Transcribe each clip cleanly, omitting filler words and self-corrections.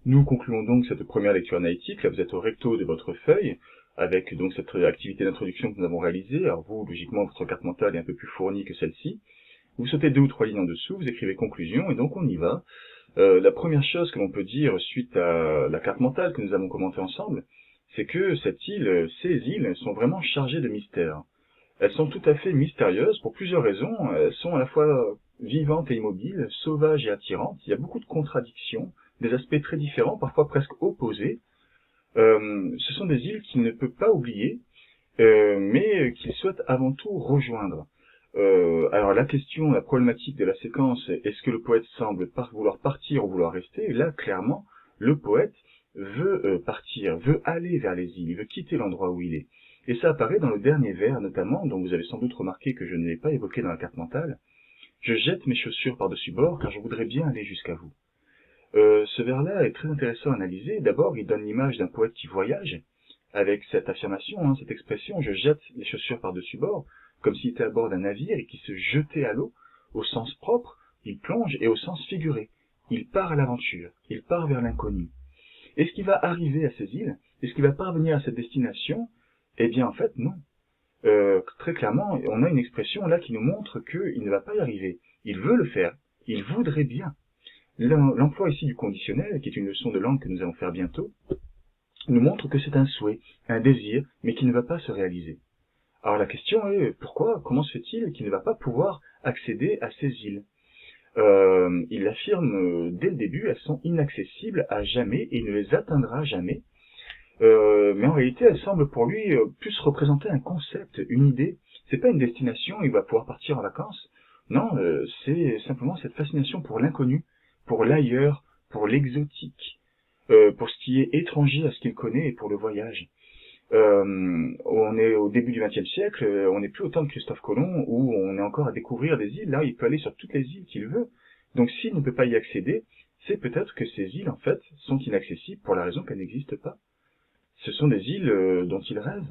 Nous concluons donc cette première lecture analytique. Là, vous êtes au recto de votre feuille, avec donc cette activité d'introduction que nous avons réalisée. Alors vous, logiquement, votre carte mentale est un peu plus fournie que celle-ci. Vous sautez 2 ou 3 lignes en dessous, vous écrivez conclusion, et donc on y va. La première chose que l'on peut dire suite à la carte mentale que nous avons commentée ensemble, c'est que ces îles sont vraiment chargées de mystères. Elles sont tout à fait mystérieuses pour plusieurs raisons. Elles sont à la fois vivantes et immobiles, sauvages et attirantes. Il y a beaucoup de contradictions, des aspects très différents, parfois presque opposés. Ce sont des îles qu'il ne peut pas oublier, mais qu'il souhaite avant tout rejoindre. Alors la question, la problématique de la séquence, est-ce que le poète semble vouloir partir ou vouloir rester? Là, clairement, le poète veut partir, veut aller vers les îles, il veut quitter l'endroit où il est. Et ça apparaît dans le dernier vers, notamment, dont vous avez sans doute remarqué que je ne l'ai pas évoqué dans la carte mentale. Je jette mes chaussures par-dessus bord, car je voudrais bien aller jusqu'à vous. Ce vers-là est très intéressant à analyser. D'abord, il donne l'image d'un poète qui voyage, avec cette affirmation, cette expression, je jette les chaussures par-dessus bord, comme s'il était à bord d'un navire et qui se jetait à l'eau, au sens propre, il plonge, et au sens figuré. Il part à l'aventure, il part vers l'inconnu. Est-ce qu'il va arriver à ces îles? Est-ce qu'il va parvenir à cette destination? Eh bien, en fait, non. Très clairement, on a une expression là qui nous montre qu'il ne va pas y arriver. Il veut le faire, il voudrait bien. L'emploi ici du conditionnel, qui est une leçon de langue que nous allons faire bientôt, nous montre que c'est un souhait, un désir, mais qui ne va pas se réaliser. Alors la question est, pourquoi, comment se fait-il qu'il ne va pas pouvoir accéder à ces îles? Il affirme dès le début, elles sont inaccessibles à jamais et il ne les atteindra jamais. Mais en réalité, elles semblent pour lui plus représenter un concept, une idée. C'est pas une destination, il va pouvoir partir en vacances. Non, c'est simplement cette fascination pour l'inconnu, pour l'ailleurs, pour l'exotique, pour ce qui est étranger à ce qu'il connaît et pour le voyage. On est au début du XXe siècle, on n'est plus au temps de Christophe Colomb où on est encore à découvrir des îles. Là, il peut aller sur toutes les îles qu'il veut. Donc s'il ne peut pas y accéder, c'est peut-être que ces îles, en fait, sont inaccessibles pour la raison qu'elles n'existent pas. Ce sont des îles dont il rêve.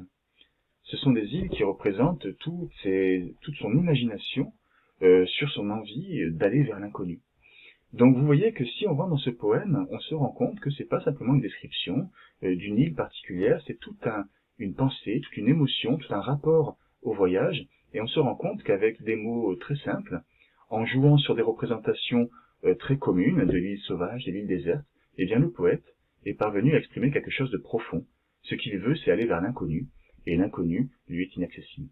Ce sont des îles qui représentent toute son imagination sur son envie d'aller vers l'inconnu. Donc vous voyez que si on va dans ce poème, on se rend compte que c'est pas simplement une description d'une île particulière, c'est une pensée, toute une émotion, tout un rapport au voyage, et on se rend compte qu'avec des mots très simples, en jouant sur des représentations très communes de l'île sauvage, de l'île déserte, eh bien le poète est parvenu à exprimer quelque chose de profond. Ce qu'il veut, c'est aller vers l'inconnu, et l'inconnu lui est inaccessible.